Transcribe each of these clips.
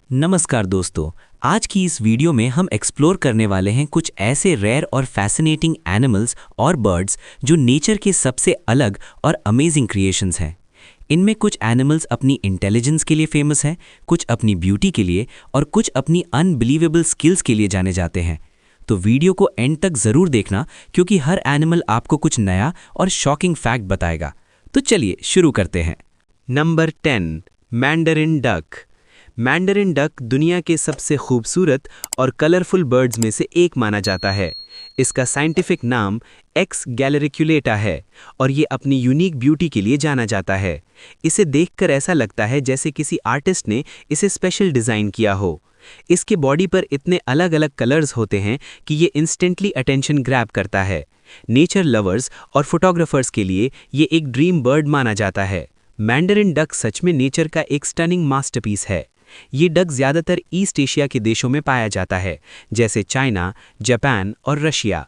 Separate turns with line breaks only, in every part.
नमस्कार दोस्तों। आज की इस वीडियो में हम एक्सप्लोर करने वाले हैं कुछ ऐसे रेयर और फैसिनेटिंग एनिमल्स और बर्ड्स जो नेचर के सबसे अलग और अमेजिंग क्रिएशंस हैं। इनमें कुछ एनिमल्स अपनी इंटेलिजेंस के लिए फेमस हैं, कुछ अपनी ब्यूटी के लिए और कुछ अपनी अनबिलीवेबल स्किल्स के लिए जाने जाते हैं। तो वीडियो को एंड तक ज़रूर देखना क्योंकि हर एनिमल आपको कुछ नया और शॉकिंग फैक्ट बताएगा। तो चलिए शुरू करते हैं।
Number 10 Mandarin duck. Mandarin duck दुनिया के सबसे खूबसूरत और कलरफुल बर्ड्स में से एक माना जाता है। इसका साइंटिफिक नाम एक्स गैलरिक्युलेटा है और ये अपनी यूनिक ब्यूटी के लिए जाना जाता है। इसे देखकर ऐसा लगता है जैसे किसी आर्टिस्ट ने इसे स्पेशल डिज़ाइन किया हो। इसके बॉडी पर इतने अलग अलग कलर्स होते हैं कि ये इंस्टेंटली अटेंशन ग्रैब करता है। नेचर लवर्स और फोटोग्राफर्स के लिए ये एक ड्रीम बर्ड माना जाता है। मैंडरिन डक सच में नेचर का एक स्टनिंग मास्टरपीस है। ये डक ज़्यादातर ईस्ट एशिया के देशों में पाया जाता है, जैसे चाइना, जापान और रशिया।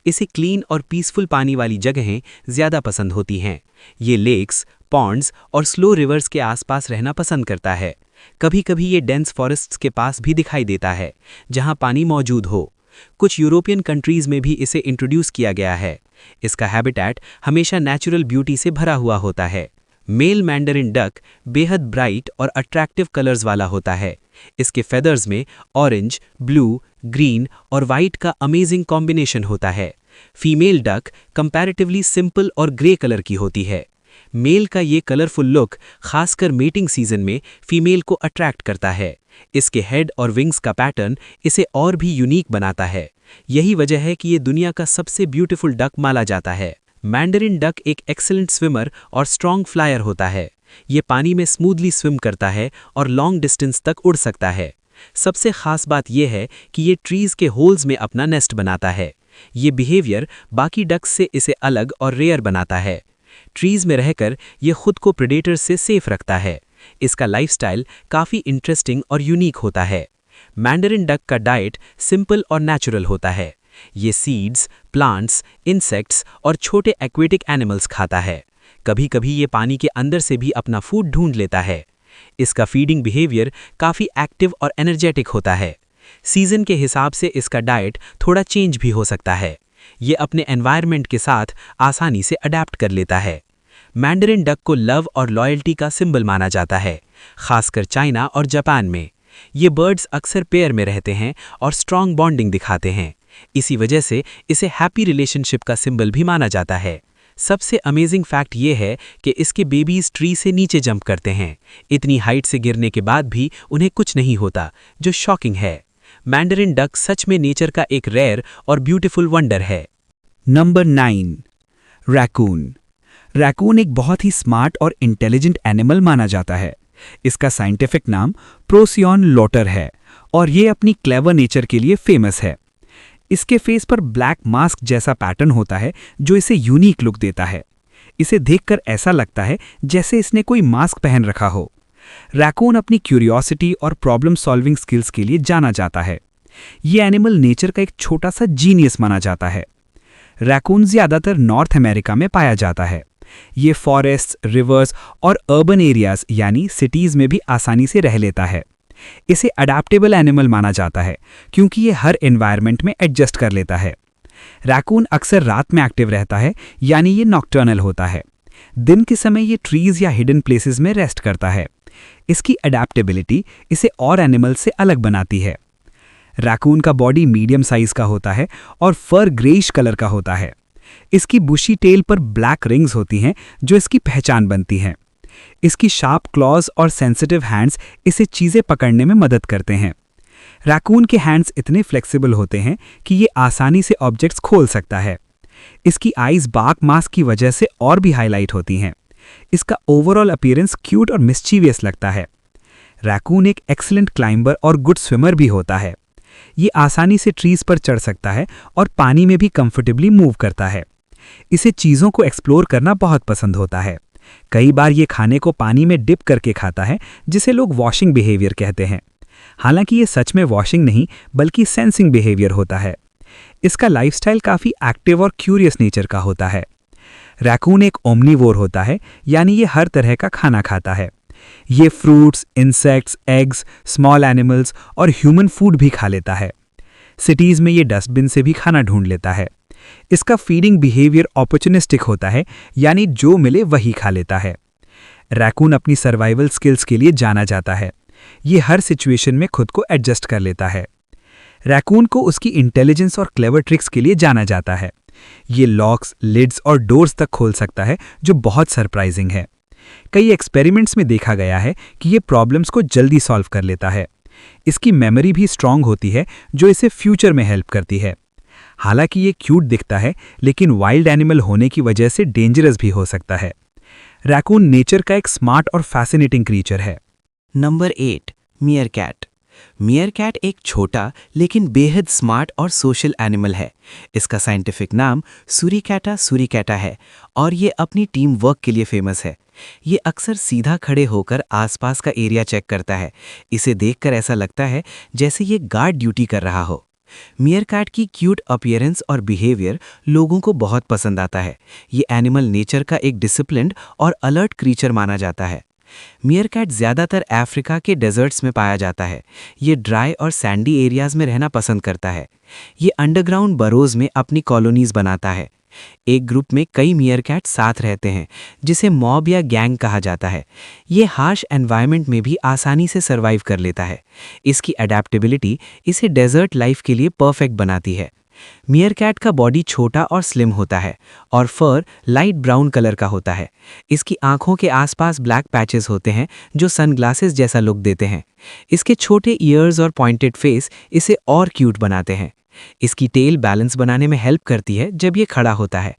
इसे क्लीन और पीसफुल पानी वाली जगहें ज़्यादा पसंद होती हैं। ये लेक्स, पॉन्ड्स और स्लो रिवर्स के आसपास रहना पसंद करता है। कभी कभी ये डेंस फॉरेस्ट्स के पास भी दिखाई देता है, जहाँ पानी मौजूद हो। कुछ यूरोपियन कंट्रीज़ में भी इसे इंट्रोड्यूस किया गया है। इसका हैबिटेट हमेशा नेचुरल ब्यूटी से भरा हुआ होता है। मेल मैंडरिन डक बेहद ब्राइट और अट्रैक्टिव कलर्स वाला होता है। इसके फेदर्स में ऑरेंज, ब्लू, ग्रीन और वाइट का अमेजिंग कॉम्बिनेशन होता है। फीमेल डक कंपैरेटिवली सिंपल और ग्रे कलर की होती है। मेल का ये कलरफुल लुक खासकर मेटिंग सीजन में फीमेल को अट्रैक्ट करता है। इसके हेड और विंग्स का पैटर्न इसे और भी यूनिक बनाता है। यही वजह है कि ये दुनिया का सबसे ब्यूटीफुल डक माना जाता है। मैंडरिन डक एक एक्सीलेंट स्विमर और स्ट्रॉन्ग फ्लायर होता है। ये पानी में स्मूथली स्विम करता है और लॉन्ग डिस्टेंस तक उड़ सकता है। सबसे खास बात यह है कि ये ट्रीज के होल्स में अपना नेस्ट बनाता है। ये बिहेवियर बाकी डक्स से इसे अलग और रेयर बनाता है। ट्रीज में रहकर ये खुद को प्रेडेटर्स से सेफ रखता है। इसका लाइफस्टाइल काफ़ी इंटरेस्टिंग और यूनिक होता है। मैंडरिन डक का डाइट सिंपल और नेचुरल होता है। ये सीड्स, प्लांट्स, इंसेक्ट्स और छोटे एक्वेटिक एनिमल्स खाता है। कभी कभी ये पानी के अंदर से भी अपना फूड ढूंढ लेता है। इसका फीडिंग बिहेवियर काफ़ी एक्टिव और एनर्जेटिक होता है। सीजन के हिसाब से इसका डाइट थोड़ा चेंज भी हो सकता है। ये अपने एनवायरनमेंट के साथ आसानी से अडेप्ट कर लेता है। मैंडरिन डक को लव और लॉयल्टी का सिंबल माना जाता है, खासकर चाइना और जापान में। ये बर्ड्स अक्सर पेयर में रहते हैं और स्ट्रॉन्ग बॉन्डिंग दिखाते हैं। इसी वजह से इसे हैप्पी रिलेशनशिप का सिंबल भी माना जाता है। सबसे अमेजिंग फैक्ट ये है कि इसके बेबीज ट्री से नीचे जंप करते हैं। इतनी हाइट से गिरने के बाद भी उन्हें कुछ नहीं होता, जो शॉकिंग है। मैंडरिन डक सच में नेचर का एक रेयर और ब्यूटीफुल वंडर है।
Number 9 raccoon. रैकून एक बहुत ही स्मार्ट और इंटेलिजेंट एनिमल माना जाता है। इसका साइंटिफिक नाम प्रोसियन लोटर है और ये अपनी क्लेवर नेचर के लिए फेमस है। इसके फेस पर ब्लैक मास्क जैसा पैटर्न होता है जो इसे यूनिक लुक देता है। इसे देखकर ऐसा लगता है जैसे इसने कोई मास्क पहन रखा हो। रैकून अपनी क्यूरियोसिटी और प्रॉब्लम सॉल्विंग स्किल्स के लिए जाना जाता है। ये एनिमल नेचर का एक छोटा सा जीनियस माना जाता है। रैकून ज़्यादातर नॉर्थ अमेरिका में पाया जाता है। ये फॉरेस्ट्स, रिवर्स और अर्बन एरियाज यानी सिटीज़ में भी आसानी से रह लेता है। इसे अडैप्टेबल एनिमल माना जाता है क्योंकि ये हर एनवायरनमेंट में एडजस्ट कर लेता है। रैकून अक्सर रात में एक्टिव रहता है, यानी ये नॉक्टर्नल होता है। दिन के समय ये ट्रीज या हिडन प्लेसेस में रेस्ट करता है। इसकी अडैप्टेबिलिटी इसे और एनिमल से अलग बनाती है। रैकून का बॉडी मीडियम साइज का होता है और फर ग्रेइश कलर का होता है। इसकी बुशी टेल पर ब्लैक रिंग्स होती हैं जो इसकी पहचान बनती हैं। इसकी शार्प क्लॉज और सेंसिटिव हैंड्स इसे चीज़ें पकड़ने में मदद करते हैं। रैकून के हैंड्स इतने फ्लेक्सिबल होते हैं कि ये आसानी से ऑब्जेक्ट्स खोल सकता है। इसकी आईज बार्क मास्क की वजह से और भी हाईलाइट होती हैं। इसका ओवरऑल अपीयरेंस क्यूट और मिस्चीवियस लगता है। रैकून एक एक्सीलेंट क्लाइंबर और गुड स्विमर भी होता है। ये आसानी से ट्रीज पर चढ़ सकता है और पानी में भी कंफर्टेबली मूव करता है। इसे चीज़ों को एक्सप्लोर करना बहुत पसंद होता है। कई बार ये खाने को पानी में डिप करके खाता है, जिसे लोग वॉशिंग बिहेवियर कहते हैं। हालांकि ये सच में वॉशिंग नहीं बल्कि सेंसिंग बिहेवियर होता है। इसका लाइफस्टाइल काफ़ी एक्टिव और क्यूरियस नेचर का होता है। रैकून एक ओमनीवोर होता है, यानी ये हर तरह का खाना खाता है। ये fruits, insects, eggs, small animals और ह्यूमन फूड भी खा लेता है। सिटीज़ में ये डस्टबिन से भी खाना ढूंढ लेता है। इसका फीडिंग बिहेवियर ऑपर्चुनिस्टिक होता है, यानी जो मिले वही खा लेता है। रैकून अपनी सर्वाइवल स्किल्स के लिए जाना जाता है। ये हर सिचुएशन में खुद को एडजस्ट कर लेता है। रैकून को उसकी इंटेलिजेंस और क्लेवर ट्रिक्स के लिए जाना जाता है। ये लॉक्स, लिड्स और डोर्स तक खोल सकता है, जो बहुत सरप्राइजिंग है। कई एक्सपेरिमेंट्स में देखा गया है कि ये प्रॉब्लम्स को जल्दी सॉल्व कर लेता है। इसकी मेमोरी भी स्ट्रांग होती है, जो इसे फ्यूचर में हेल्प करती है। हालांकि ये क्यूट दिखता है, लेकिन वाइल्ड एनिमल होने की वजह से डेंजरस भी हो सकता है। रैकून नेचर का एक स्मार्ट और फैसिनेटिंग क्रीचर है।
नंबर 8, मीयरकैट। मीयरकैट एक छोटा लेकिन बेहद स्मार्ट और सोशल एनिमल है। इसका साइंटिफिक नाम सूरिकैटा सूरिकैटा है और ये अपनी टीम वर्क के लिए फेमस है। ये अक्सर सीधा खड़े होकर आसपास का एरिया चेक करता है। इसे देखकर ऐसा लगता है जैसे ये गार्ड ड्यूटी कर रहा हो। मीयरकैट की क्यूट अपीयरेंस और बिहेवियर लोगों को बहुत पसंद आता है। ये एनिमल नेचर का एक डिसिप्लिन्ड और अलर्ट क्रीचर माना जाता है। मीयरकैट ज़्यादातर अफ्रीका के डेजर्ट्स में पाया जाता है। ये ड्राई और सैंडी एरियाज में रहना पसंद करता है। ये अंडरग्राउंड बरोज में अपनी कॉलोनीज बनाता है। एक ग्रुप में कई मीयरकैट साथ रहते हैं, जिसे मॉब या गैंग कहा जाता है। ये हार्श एनवायरनमेंट में भी आसानी से सर्वाइव कर लेता है। इसकी अडेप्टेबिलिटी इसे डेजर्ट लाइफ के लिए परफेक्ट बनाती है। मीयरकैट का बॉडी छोटा और स्लिम होता है और फर लाइट ब्राउन कलर का होता है। इसकी आंखों के आसपास ब्लैक पैचेस होते हैं, जो सनग्लासेस जैसा लुक देते हैं। इसके छोटे ईयर्स और पॉइंटेड फेस इसे और क्यूट बनाते हैं। इसकी टेल बैलेंस बनाने में हेल्प करती है जब ये खड़ा होता है।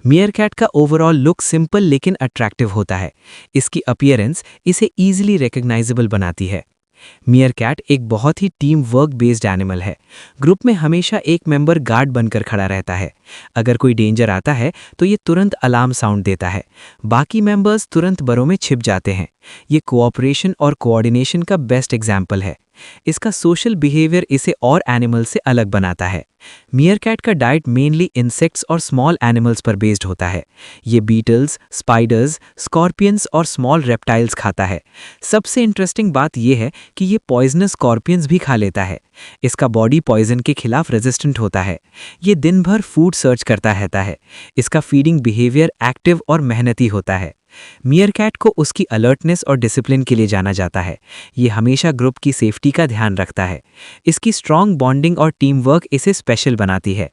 मीयरकैट का ओवरऑल लुक सिंपल लेकिन अट्रैक्टिव होता है। इसकी अपीयरेंस इसे ईजिली रिकग्नाइजेबल बनाती है। मीयरकैट एक बहुत ही टीम वर्क बेस्ड एनिमल है। ग्रुप में हमेशा एक मेंबर गार्ड बनकर खड़ा रहता है। अगर कोई डेंजर आता है तो ये तुरंत अलार्म साउंड देता है। बाकी मेंबर्स तुरंत बरों में छिप जाते हैं। ये कोऑपरेशन और कोऑर्डिनेशन का बेस्ट एग्जाम्पल है। इसका सोशल बिहेवियर इसे और एनिमल से अलग बनाता है। मीयरकैट का डाइट मेनली इंसेक्ट्स और स्मॉल एनिमल्स पर बेस्ड होता है। ये बीटल्स, स्पाइडर्स, स्कॉर्पियंस और स्मॉल रेप्टाइल्स खाता है। सबसे इंटरेस्टिंग बात यह है कि ये पॉइजनस स्कॉर्पियंस भी खा लेता है। इसका बॉडी पॉइजन के खिलाफ रेजिस्टेंट होता है। ये दिन भर फूड सर्च करता रहता है। इसका फीडिंग बिहेवियर एक्टिव और मेहनती होता है। मीयरकैट को उसकी अलर्टनेस और डिसिप्लिन के लिए जाना जाता है। ये हमेशा ग्रुप की सेफ्टी का ध्यान रखता है। इसकी स्ट्रॉन्ग बॉन्डिंग और टीम वर्क इसे स्पेशल बनाती है।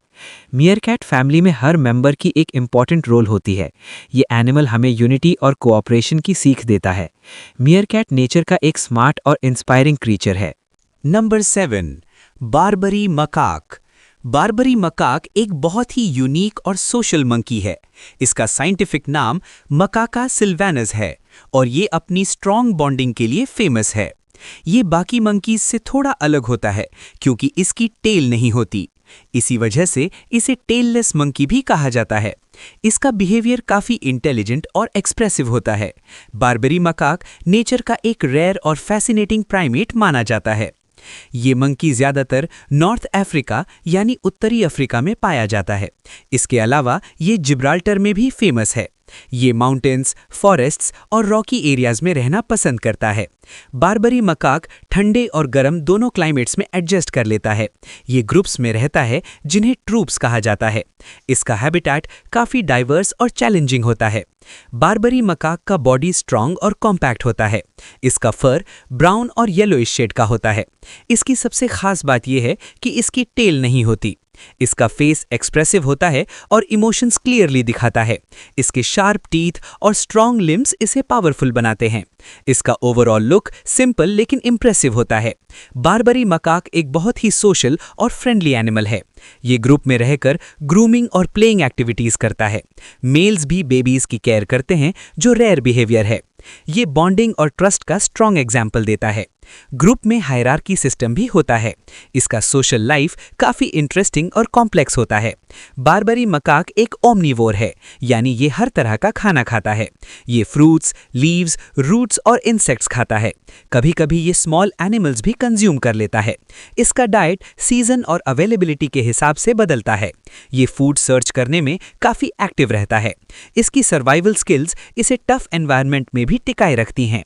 मीयरकैट फैमिली में हर मेंबर की एक इम्पॉर्टेंट रोल होती है। ये एनिमल हमें यूनिटी और कोऑपरेशन की सीख देता है। मीयरकैट नेचर का एक स्मार्ट और इंस्पायरिंग क्रीचर है।
Number 7, Barbary macaque. Barbary macaque एक बहुत ही यूनिक और सोशल मंकी है। इसका साइंटिफिक नाम मकाका सिल्वानस है और ये अपनी स्ट्रॉन्ग बॉन्डिंग के लिए फेमस है। ये बाकी मंकीज से थोड़ा अलग होता है क्योंकि इसकी टेल नहीं होती। इसी वजह से इसे टेललेस मंकी भी कहा जाता है। इसका बिहेवियर काफ़ी इंटेलिजेंट और एक्सप्रेसिव होता है। बार्बरी मकाक नेचर का एक रेयर और फैसिनेटिंग प्राइमेट माना जाता है। ये मंकी ज़्यादातर नॉर्थ अफ्रीका यानी उत्तरी अफ्रीका में पाया जाता है। इसके अलावा ये जिब्राल्टर में भी फेमस है। ये माउंटेन्स, फॉरेस्ट्स और रॉकी एरियाज में रहना पसंद करता है। बार्बरी मकाक ठंडे और गर्म दोनों क्लाइमेट्स में एडजस्ट कर लेता है। ये ग्रुप्स में रहता है जिन्हें ट्रूप्स कहा जाता है। इसका हैबिटेट काफ़ी डाइवर्स और चैलेंजिंग होता है। बार्बरी मकाक का बॉडी स्ट्रॉन्ग और कॉम्पैक्ट होता है। इसका फर ब्राउन और येलोइश शेड का होता है। इसकी सबसे खास बात यह है कि इसकी टेल नहीं होती। इसका फेस एक्सप्रेसिव होता है और इमोशंस क्लियरली दिखाता है। इसके शार्प टीथ और स्ट्रॉन्ग लिम्स इसे पावरफुल बनाते हैं। इसका ओवरऑल लुक सिंपल लेकिन इंप्रेसिव होता है। बार्बरी मकाक एक बहुत ही सोशल और फ्रेंडली एनिमल है। ये ग्रुप में रहकर ग्रूमिंग और प्लेइंग एक्टिविटीज करता है। मेल्स भी बेबीज की केयर करते हैं, जो रेयर बिहेवियर है। ये बॉन्डिंग और ट्रस्ट का स्ट्रॉन्ग एग्जाम्पल देता है। ग्रुप में हायरार्की सिस्टम भी होता है। इसका सोशल लाइफ काफ़ी इंटरेस्टिंग और कॉम्प्लेक्स होता है। बार्बरी मकाक एक ओमनीवोर है, यानी ये हर तरह का खाना खाता है। ये फ्रूट्स, लीव्स, रूट्स और इंसेक्ट्स खाता है। कभी कभी ये स्मॉल एनिमल्स भी कंज्यूम कर लेता है। इसका डाइट सीजन और अवेलेबिलिटी के हिसाब से बदलता है। ये फूड सर्च करने में काफ़ी एक्टिव रहता है। इसकी सर्वाइवल स्किल्स इसे टफ एनवायरनमेंट में भी टिकाए रखती हैं।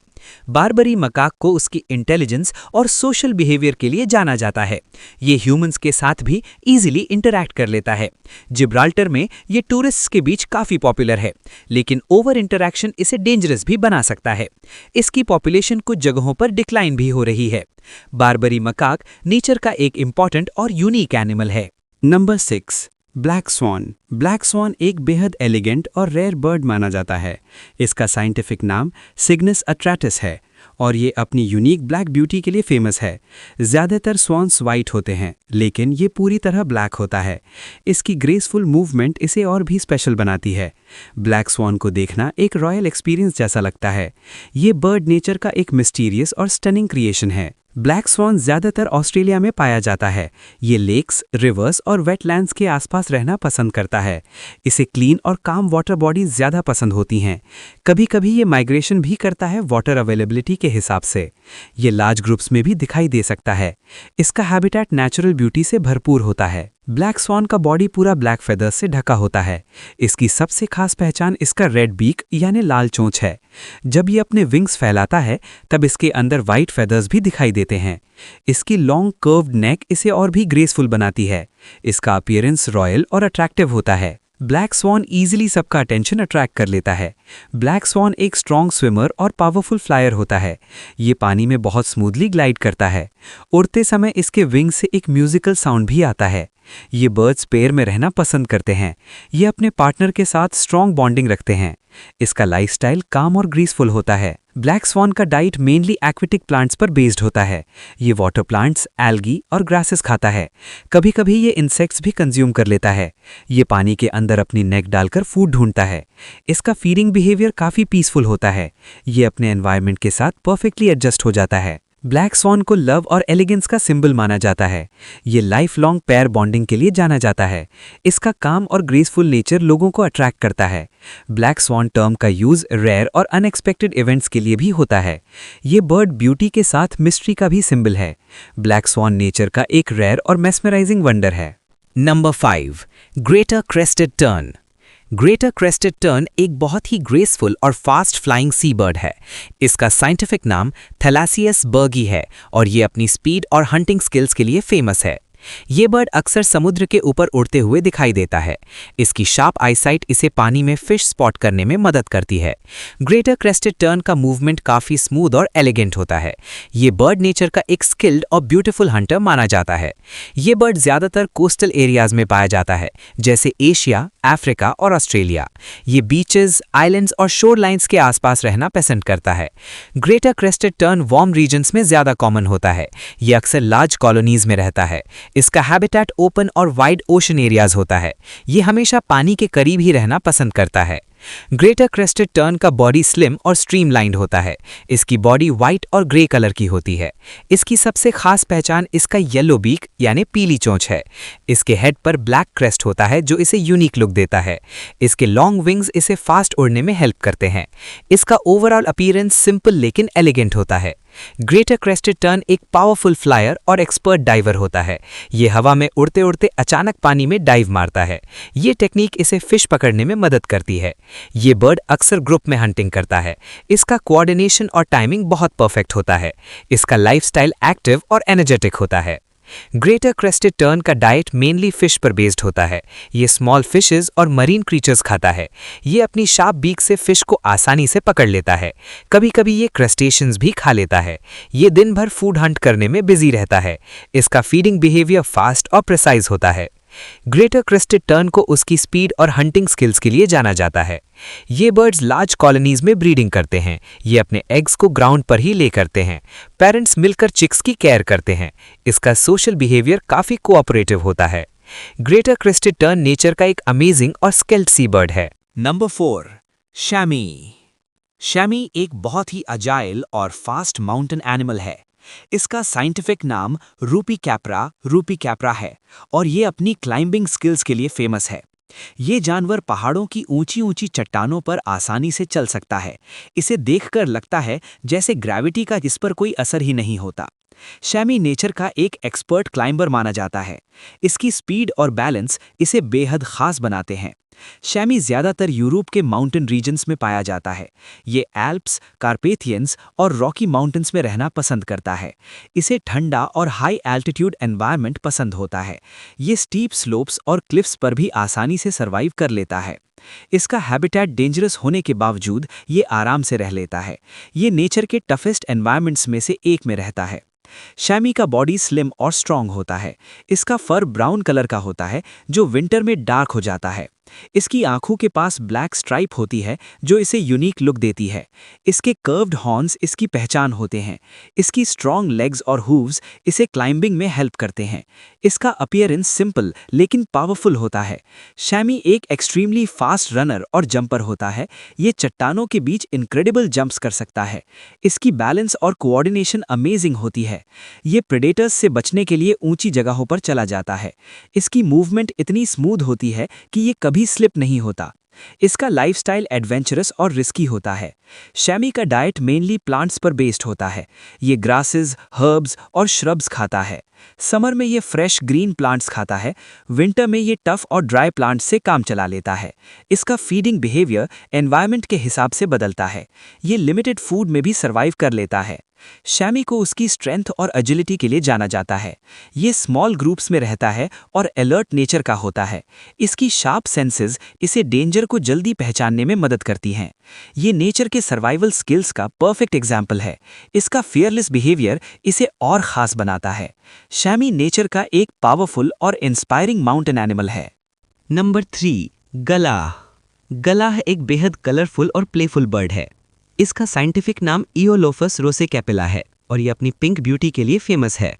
बारबरी मकाक को उसकी इंटेलिजेंस और सोशल बिहेवियर के लिए जाना जाता है। ये ह्यूमंस के साथ भी इजीली इंटरैक्ट कर लेता है। जिब्राल्टर में ये टूरिस्ट्स के बीच काफ़ी पॉपुलर है, लेकिन ओवर इंटरैक्शन इसे डेंजरस भी बना सकता है। इसकी पॉपुलेशन कुछ जगहों पर डिक्लाइन भी हो रही है। बारबरी मकाक नेचर का एक इम्पॉर्टेंट और यूनिक एनिमल है।
Number 6, black sworn. Black sworn एक बेहद एलिगेंट और रेयर बर्ड माना जाता है। इसका साइंटिफिक नाम सिग्नस अट्रैटिस है और ये अपनी यूनिक ब्लैक ब्यूटी के लिए फेमस है। ज़्यादातर स्वॉन्स वाइट होते हैं, लेकिन ये पूरी तरह ब्लैक होता है। इसकी ग्रेसफुल मूवमेंट इसे और भी स्पेशल बनाती है। ब्लैक स्वॉन को देखना एक रॉयल एक्सपीरियंस जैसा लगता है। ये बर्ड नेचर का एक मिस्टीरियस और स्टनिंग क्रिएशन है। ब्लैक स्वॉन ज़्यादातर ऑस्ट्रेलिया में पाया जाता है। ये लेक्स, रिवर्स और वेटलैंड्स के आसपास रहना पसंद करता है। इसे क्लीन और काम वाटर बॉडीज ज़्यादा पसंद होती हैं। कभी कभी ये माइग्रेशन भी करता है वाटर अवेलेबिलिटी के हिसाब से। ये लार्ज ग्रुप्स में भी दिखाई दे सकता है। इसका हैबिटेट नेचुरल ब्यूटी से भरपूर होता है। ब्लैक स्वॉन का बॉडी पूरा ब्लैक फेदर्स से ढका होता है। इसकी सबसे खास पहचान इसका रेड बीक यानी लाल चोंच है। जब ये अपने विंग्स फैलाता है तब इसके अंदर वाइट फेदर्स भी दिखाई देते हैं। इसकी लॉन्ग कर्व्ड नेक इसे और भी ग्रेसफुल बनाती है। इसका अपीयरेंस रॉयल और अट्रैक्टिव होता है। ब्लैक स्वॉन ईजिली सबका अटेंशन अट्रैक्ट कर लेता है। ब्लैक स्वॉन एक स्ट्रॉन्ग स्विमर और पावरफुल फ्लायर होता है। ये पानी में बहुत स्मूथली ग्लाइड करता है। उड़ते समय इसके विंग से एक म्यूजिकल साउंड भी आता है। ये बर्ड्स पेयर में रहना पसंद करते हैं। ये अपने पार्टनर के साथ स्ट्रॉन्ग बॉन्डिंग रखते हैं। इसका लाइफस्टाइल काम और ग्रीसफुल होता है। ब्लैक स्वॉन का डाइट मेनली एक्वेटिक प्लांट्स पर बेस्ड होता है। ये वाटर प्लांट्स, एल्गी और ग्रासेस खाता है। कभी कभी ये इंसेक्ट्स भी कंज्यूम कर लेता है। ये पानी के अंदर अपनी नेक डालकर फूड ढूंढता है। इसका फीडिंग बिहेवियर काफ़ी पीसफुल होता है। ये अपने एनवायरनमेंट के साथ परफेक्टली एडजस्ट हो जाता है। ब्लैक स्वॉन को लव और एलिगेंस का सिंबल माना जाता है। ये लाइफ लॉन्ग पेयर बॉन्डिंग के लिए जाना जाता है। इसका काम और ग्रेसफुल नेचर लोगों को अट्रैक्ट करता है। ब्लैक स्वॉन टर्म का यूज़ रेयर और अनएक्सपेक्टेड इवेंट्स के लिए भी होता है। ये बर्ड ब्यूटी के साथ मिस्ट्री का भी सिंबल है। ब्लैक स्वॉन नेचर का एक रेयर और मेस्मराइजिंग वंडर है।
Number 5, greater crested turn. Greater crested turn एक बहुत ही ग्रेसफुल और फास्ट फ्लाइंग सी बर्ड है। इसका साइंटिफिक नाम थैलासियस बर्गी है और ये अपनी स्पीड और हंटिंग स्किल्स के लिए फेमस है। ये बर्ड अक्सर समुद्र के ऊपर उड़ते हुए दिखाई देता है। इसकी शार्प आईसाइट इसे पानी में फिश स्पॉट करने में मदद करती है। ग्रेटर क्रेस्टेड टर्न का मूवमेंट काफ़ी स्मूथ और एलिगेंट होता है। ये बर्ड नेचर का एक स्किल्ड और ब्यूटीफुल हंटर माना जाता है। ये बर्ड ज़्यादातर कोस्टल एरियाज में पाया जाता है, जैसे एशिया, अफ्रीका और ऑस्ट्रेलिया। ये बीचेस, आइलैंड्स और शोर लाइन्स के आसपास रहना पसंद करता है। Greater crested tern warm regions में ज़्यादा कॉमन होता है। ये अक्सर लार्ज कॉलोनीज में रहता है। इसका हैबिटेट ओपन और वाइड ओशन एरियाज होता है। ये हमेशा पानी के करीब ही रहना पसंद करता है। ग्रेटर क्रेस्टेड टर्न का बॉडी स्लिम और स्ट्रीमलाइंड होता है। इसकी बॉडी वाइट और ग्रे कलर की होती है। इसकी सबसे खास पहचान इसका येलो बीक यानी पीली चोंच है। इसके हेड पर ब्लैक क्रेस्ट होता है जो इसे यूनिक लुक देता है। इसके लॉन्ग विंग्स इसे फास्ट उड़ने में हेल्प करते हैं। इसका ओवरऑल अपीयरेंस सिंपल लेकिन एलिगेंट होता है। ग्रेटर क्रेस्टेड टर्न एक पावरफुल फ्लायर और एक्सपर्ट डाइवर होता है। ये हवा में उड़ते उड़ते अचानक पानी में डाइव मारता है। ये टेक्निक इसे फिश पकड़ने में मदद करती है। ये बर्ड अक्सर ग्रुप में हंटिंग करता है। इसका कोऑर्डिनेशन और टाइमिंग बहुत परफेक्ट होता है। इसका लाइफस्टाइल एक्टिव और एनर्जेटिक होता है। ग्रेटर क्रेस्टेड टर्न का डाइट मेनली फिश पर बेस्ड होता है। ये स्मॉल फिशेस और मरीन क्रीचर्स खाता है। ये अपनी शार्प बीक से फिश को आसानी से पकड़ लेता है। कभी कभी ये क्रस्टेशियंस भी खा लेता है। ये दिन भर फूड हंट करने में बिजी रहता है। इसका फीडिंग बिहेवियर फास्ट और प्रिसाइज होता है। ग्रेटर क्रेस्टेड टर्न को उसकी स्पीड और हंटिंग स्किल्स के लिए जाना जाता है। ये बर्ड्स लार्ज कॉलोनीज में ब्रीडिंग करते हैं। ये अपने एग्स को ग्राउंड पर ही ले करते हैं। पेरेंट्स मिलकर चिक्स की केयर करते हैं। इसका सोशल बिहेवियर काफ़ी कोऑपरेटिव होता है। ग्रेटर क्रेस्टेड टर्न नेचर का एक अमेजिंग और स्किल्ड सी बर्ड है।
नंबर 4, शैमी। शैमी एक बहुत ही अजाइल और फास्ट माउंटेन एनिमल है। इसका साइंटिफिक नाम रूपी कैप्रा है और ये अपनी क्लाइंबिंग स्किल्स के लिए फेमस है। ये जानवर पहाड़ों की ऊंची ऊंची चट्टानों पर आसानी से चल सकता है। इसे देखकर लगता है जैसे ग्रेविटी का इस पर कोई असर ही नहीं होता। शैमी नेचर का एक एक्सपर्ट क्लाइंबर माना जाता है। इसकी स्पीड और बैलेंस इसे बेहद खास बनाते हैं। शैमी ज़्यादातर यूरोप के माउंटेन रीजन्स में पाया जाता है। ये एल्प्स, कार्पेथियंस और रॉकी माउंटेन्स में रहना पसंद करता है। इसे ठंडा और हाई एल्टीट्यूड एनवायरनमेंट पसंद होता है। ये स्टीप स्लोप्स और क्लिफ्स पर भी आसानी से सर्वाइव कर लेता है। इसका हैबिटेट डेंजरस होने के बावजूद ये आराम से रह लेता है। ये नेचर के टफेस्ट एनवायरनमेंट्स में से एक में रहता है। शैमी का बॉडी स्लिम और स्ट्रांग होता है। इसका फर ब्राउन कलर का होता है जो विंटर में डार्क हो जाता है। इसकी आंखों के पास ब्लैक स्ट्राइप होती है जो इसे यूनिक लुक देती है। इसके कर्व्ड हॉर्न्स इसकी पहचान होते हैं। इसकी स्ट्रॉन्ग लेग्स और हूव्स इसे क्लाइंबिंग में हेल्प करते हैं। इसका अपीयरेंस सिंपल लेकिन पावरफुल होता है। शैमी एक एक्सट्रीमली फास्ट रनर और जंपर होता है। ये चट्टानों के बीच इनक्रेडिबल जंप्स कर सकता है। इसकी बैलेंस और कोऑर्डिनेशन अमेजिंग होती है। ये प्रेडेटर्स से बचने के लिए ऊंची जगहों पर चला जाता है। इसकी मूवमेंट इतनी स्मूथ होती है कि ये कभी स्लिप नहीं होता। इसका लाइफस्टाइल एडवेंचरस और रिस्की होता है। शैमी का डाइट मेनली प्लांट्स पर बेस्ड होता है। ये ग्रासेस, हर्ब्स और श्रब्स खाता है। समर में ये फ्रेश ग्रीन प्लांट्स खाता है। विंटर में ये टफ और ड्राई प्लांट्स से काम चला लेता है। इसका फीडिंग बिहेवियर एनवायरनमेंट के हिसाब से बदलता है। ये लिमिटेड फूड में भी सर्वाइव कर लेता है। शैमी को उसकी स्ट्रेंथ और एजिलिटी के लिए जाना जाता है। ये स्मॉल ग्रुप्स में रहता है और अलर्ट नेचर का होता है। इसकी शार्प सेंसेस इसे डेंजर को जल्दी पहचानने में मदद करती हैं। ये नेचर के सर्वाइवल स्किल्स का परफेक्ट एग्जाम्पल है। इसका फियरलेस बिहेवियर इसे और खास बनाता है। शैमी नेचर का एक पावरफुल और इंस्पायरिंग माउंटेन एनिमल है।
नंबर 3, गलाह। गलाह एक बेहद कलरफुल और प्लेफुल बर्ड है। इसका साइंटिफिक नाम इयोलोफस रोसेकैपिला है और ये अपनी पिंक ब्यूटी के लिए फेमस है।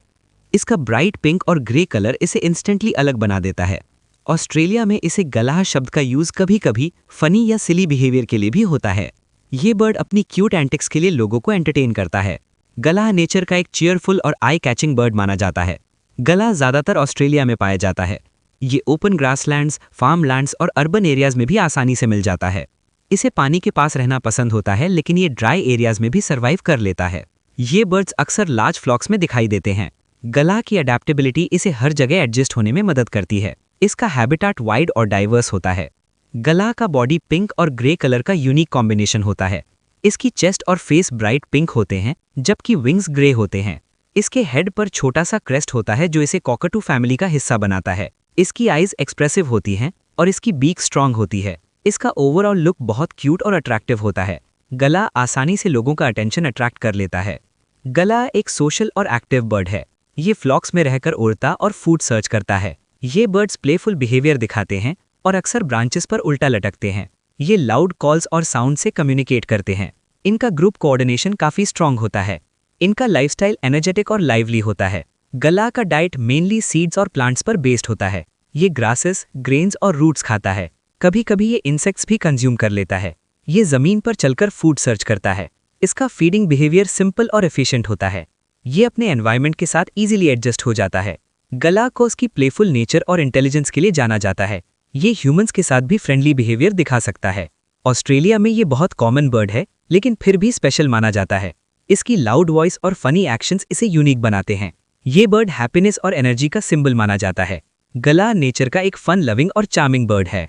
इसका ब्राइट पिंक और ग्रे कलर इसे इंस्टेंटली अलग बना देता है। ऑस्ट्रेलिया में इसे गलाह शब्द का यूज कभी-कभी फनी या सिली बिहेवियर के लिए भी होता है। ये बर्ड अपनी क्यूट एंटिक्स के लिए लोगों को एंटरटेन करता है। गलाह नेचर का एक चीयरफुल और आई कैचिंग बर्ड माना जाता है। गलाह ज़्यादातर ऑस्ट्रेलिया में पाया जाता है। ये ओपन ग्रासलैंड्स, फार्मलैंड्स और अर्बन एरियाज में भी आसानी से मिल जाता है। इसे पानी के पास रहना पसंद होता है, लेकिन ये ड्राई एरियाज में भी सर्वाइव कर लेता है। ये बर्ड्स अक्सर लार्ज फ्लॉक्स में दिखाई देते हैं। गलाह की अडेप्टेबिलिटी इसे हर जगह एडजस्ट होने में मदद करती है। इसका हैबिटेट वाइड और डाइवर्स होता है। गलाह का बॉडी पिंक और ग्रे कलर का यूनिक कॉम्बिनेशन होता है। इसकी चेस्ट और फेस ब्राइट पिंक होते हैं, जबकि विंग्स ग्रे होते हैं। इसके हेड पर छोटा सा क्रेस्ट होता है जो इसे कॉकटू फैमिली का हिस्सा बनाता है। इसकी आइज एक्सप्रेसिव होती हैं और इसकी बीक स्ट्रांग होती है। इसका ओवरऑल लुक बहुत क्यूट और अट्रैक्टिव होता है। गलाह आसानी से लोगों का अटेंशन अट्रैक्ट कर लेता है। गलाह एक सोशल और एक्टिव बर्ड है। ये फ्लॉक्स में रहकर उड़ता और फूड सर्च करता है। ये बर्ड्स प्लेफुल बिहेवियर दिखाते हैं और अक्सर ब्रांचेस पर उल्टा लटकते हैं। ये लाउड कॉल्स और साउंड से कम्युनिकेट करते हैं। इनका ग्रुप कोऑर्डिनेशन काफ़ी स्ट्रांग होता है। इनका लाइफस्टाइल एनर्जेटिक और लाइवली होता है। गलाह का डाइट मेनली सीड्स और प्लांट्स पर बेस्ड होता है। ये ग्रासेस, ग्रेन्स और रूट्स खाता है। कभी कभी ये इंसेक्ट्स भी कंज्यूम कर लेता है। ये ज़मीन पर चलकर फूड सर्च करता है। इसका फीडिंग बिहेवियर सिंपल और एफिशिएंट होता है। ये अपने एनवायरनमेंट के साथ इजीली एडजस्ट हो जाता है। गलाह को उसकी प्लेफुल नेचर और इंटेलिजेंस के लिए जाना जाता है। ये ह्यूमंस के साथ भी फ्रेंडली बिहेवियर दिखा सकता है। ऑस्ट्रेलिया में ये बहुत कॉमन बर्ड है, लेकिन फिर भी स्पेशल माना जाता है। इसकी लाउड वॉइस और फनी एक्शंस इसे यूनिक बनाते हैं। ये बर्ड हैप्पीनेस और एनर्जी का सिंबल माना जाता है। गलाह नेचर का एक फन लविंग और चार्मिंग बर्ड है।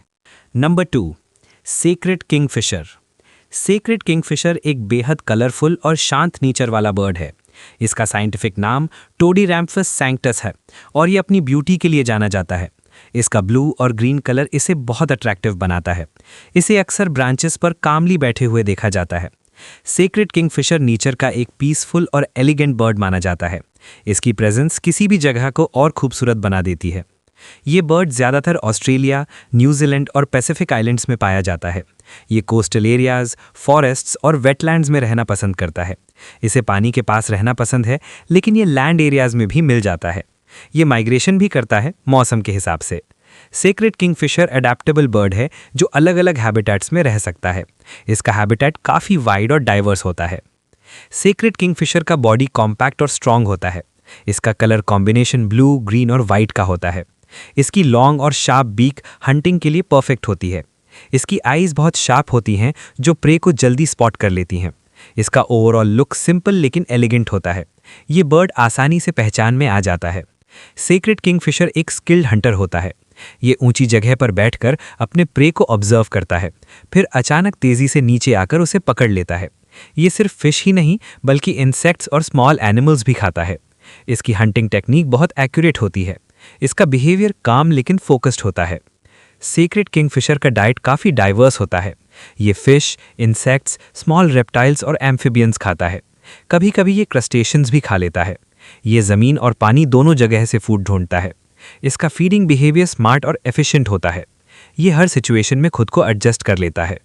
Number 2, sacred Kingfisher. Sacred Kingfisher एक बेहद कलरफुल और शांत नेचर वाला बर्ड है। इसका साइंटिफिक नाम टोडीरैम्फस सैंक्टस है और ये अपनी ब्यूटी के लिए जाना जाता है। इसका ब्लू और ग्रीन कलर इसे बहुत अट्रैक्टिव बनाता है। इसे अक्सर ब्रांचेस पर कामली बैठे हुए देखा जाता है। सेक्रेड किंगफिशर नेचर का एक पीसफुल और एलिगेंट बर्ड माना जाता है। इसकी प्रेजेंस किसी भी जगह को और खूबसूरत बना देती है। ये बर्ड ज़्यादातर ऑस्ट्रेलिया, न्यूजीलैंड और पैसिफिक आइलैंड्स में पाया जाता है। ये कोस्टल एरियाज़, फॉरेस्ट्स और वेटलैंड्स में रहना पसंद करता है। इसे पानी के पास रहना पसंद है, लेकिन ये लैंड एरियाज़ में भी मिल जाता है। ये माइग्रेशन भी करता है मौसम के हिसाब से। सेक्रेड किंगफिशर अडेप्टेबल बर्ड है जो अलग अलग हैबिटेट्स में रह सकता है। इसका हैबिटेट काफ़ी वाइड और डाइवर्स होता है। सेक्रेड किंगफिशर का बॉडी कॉम्पैक्ट और स्ट्रॉन्ग होता है। इसका कलर कॉम्बिनेशन ब्लू, ग्रीन और वाइट का होता है। इसकी लॉन्ग और शार्प बीक हंटिंग के लिए परफेक्ट होती है। इसकी आईज बहुत शार्प होती हैं जो प्रे को जल्दी स्पॉट कर लेती हैं। इसका ओवरऑल लुक सिंपल लेकिन एलिगेंट होता है। ये बर्ड आसानी से पहचान में आ जाता है। सेक्रेड किंगफिशर एक स्किल्ड हंटर होता है। ये ऊंची जगह पर बैठकर अपने प्रे को ऑब्जर्व करता है, फिर अचानक तेजी से नीचे आकर उसे पकड़ लेता है। ये सिर्फ फिश ही नहीं बल्कि इंसेक्ट्स और स्मॉल एनिमल्स भी खाता है। इसकी हंटिंग टेक्निक बहुत एक्यूरेट होती है। इसका बिहेवियर काम लेकिन फोकस्ड होता है। सेक्रेड किंगफिशर का डाइट काफ़ी डाइवर्स होता है। ये फिश, इंसेक्ट्स, स्मॉल रेप्टाइल्स और एम्फिबियंस खाता है। कभी कभी ये क्रस्टेशियंस भी खा लेता है। ये ज़मीन और पानी दोनों जगह से फूड ढूंढता है। इसका फीडिंग बिहेवियर स्मार्ट और एफिशिएंट होता है। ये हर सिचुएशन में खुद को एडजस्ट कर लेता है।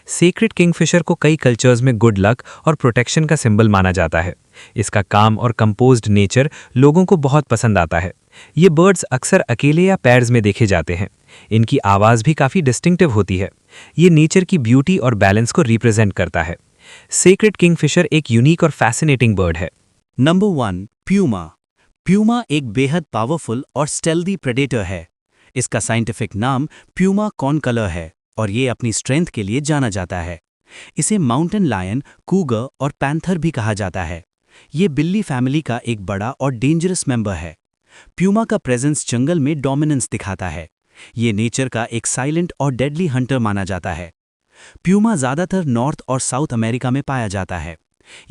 सेक्रेड किंगफिशर को कई कल्चर्स में गुड लक और प्रोटेक्शन का सिंबल माना जाता है। इसका काम और कंपोज्ड नेचर लोगों को बहुत पसंद आता है। ये बर्ड्स अक्सर अकेले या पैर्स में देखे जाते हैं। इनकी आवाज़ भी काफ़ी डिस्टिंक्टिव होती है। ये नेचर की ब्यूटी और बैलेंस को रिप्रेजेंट करता है। सेक्रेड किंगफिशर एक यूनिक और फैसिनेटिंग बर्ड है।
Number 1, Puma. प्यूमा एक बेहद पावरफुल और स्टेल्दी प्रेडेटर है। इसका साइंटिफिक नाम प्यूमा कॉर्नकलर है और ये अपनी स्ट्रेंथ के लिए जाना जाता है। इसे माउंटेन लायन, कूगर और पैंथर भी कहा जाता है। ये बिल्ली फैमिली का एक बड़ा और डेंजरस मेंबर है। प्यूमा का प्रेजेंस जंगल में डोमिनेंस दिखाता है। ये नेचर का एक साइलेंट और डेडली हंटर माना जाता है। प्यूमा ज़्यादातर नॉर्थ और साउथ अमेरिका में पाया जाता है।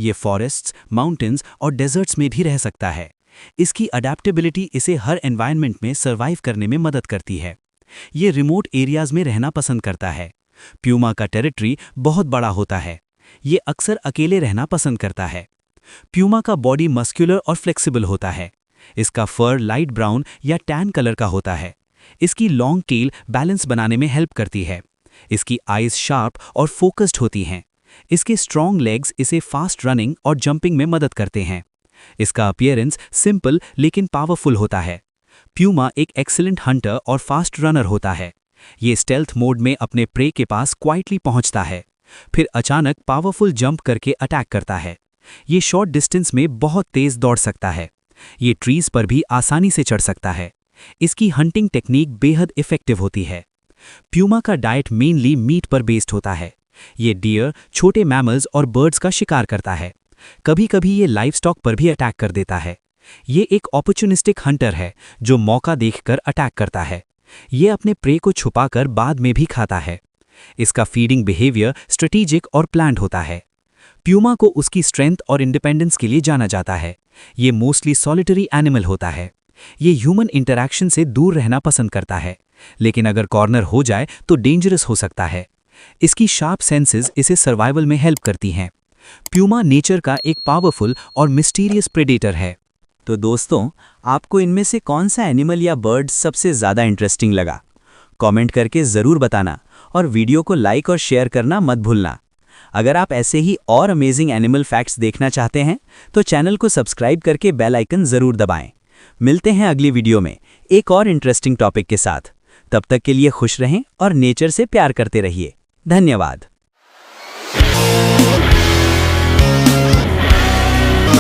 ये फॉरेस्ट्स, माउंटेन्स और डेजर्ट्स में भी रह सकता है। इसकी अडेप्टेबिलिटी इसे हर एनवायरनमेंट में सर्वाइव करने में मदद करती है। ये रिमोट एरियाज में रहना पसंद करता है। प्यूमा का टेरिटरी बहुत बड़ा होता है। ये अक्सर अकेले रहना पसंद करता है। प्यूमा का बॉडी मस्कुलर और फ्लेक्सिबल होता है। इसका फर लाइट ब्राउन या टैन कलर का होता है। इसकी लॉन्ग टेल बैलेंस बनाने में हेल्प करती है। इसकी आईज शार्प और फोकस्ड होती हैं। इसके स्ट्रॉन्ग लेग्स इसे फास्ट रनिंग और जंपिंग में मदद करते हैं। इसका अपीयरेंस सिंपल लेकिन पावरफुल होता है। प्यूमा एक एक्सीलेंट हंटर और फास्ट रनर होता है। ये स्टेल्थ मोड में अपने प्रे के पास क्वाइटली पहुंचता है, फिर अचानक पावरफुल जंप करके अटैक करता है। ये शॉर्ट डिस्टेंस में बहुत तेज दौड़ सकता है। ये ट्रीज पर भी आसानी से चढ़ सकता है। इसकी हंटिंग टेक्निक बेहद इफेक्टिव होती है। प्यूमा का डाइट मेनली मीट पर बेस्ड होता है। ये डियर, छोटे मैमल्स और बर्ड्स का शिकार करता है। कभी कभी ये लाइवस्टॉक पर भी अटैक कर देता है। ये एक अपॉर्चुनिस्टिक हंटर है जो मौका देखकर अटैक करता है। ये अपने प्रे को छुपाकर बाद में भी खाता है। इसका फीडिंग बिहेवियर स्ट्रेटेजिक और प्लान्ड होता है। प्यूमा को उसकी स्ट्रेंथ और इंडिपेंडेंस के लिए जाना जाता है। ये मोस्टली सॉलिटरी एनिमल होता है। ये ह्यूमन इंटरैक्शन से दूर रहना पसंद करता है, लेकिन अगर कॉर्नर हो जाए तो डेंजरस हो सकता है। इसकी शार्प सेंसेस इसे सर्वाइवल में हेल्प करती हैं। प्यूमा नेचर का एक पावरफुल और मिस्टीरियस प्रेडेटर है।
तो दोस्तों, आपको इनमें से कौन सा एनिमल या बर्ड सबसे ज़्यादा इंटरेस्टिंग लगा? कमेंट करके ज़रूर बताना और वीडियो को लाइक और शेयर करना मत भूलना। अगर आप ऐसे ही और अमेजिंग एनिमल फैक्ट्स देखना चाहते हैं तो चैनल को सब्सक्राइब करके बेल आइकन ज़रूर दबाएं। मिलते हैं अगली वीडियो में एक और इंटरेस्टिंग टॉपिक के साथ। तब तक के लिए खुश रहें और नेचर से प्यार करते रहिए। धन्यवाद।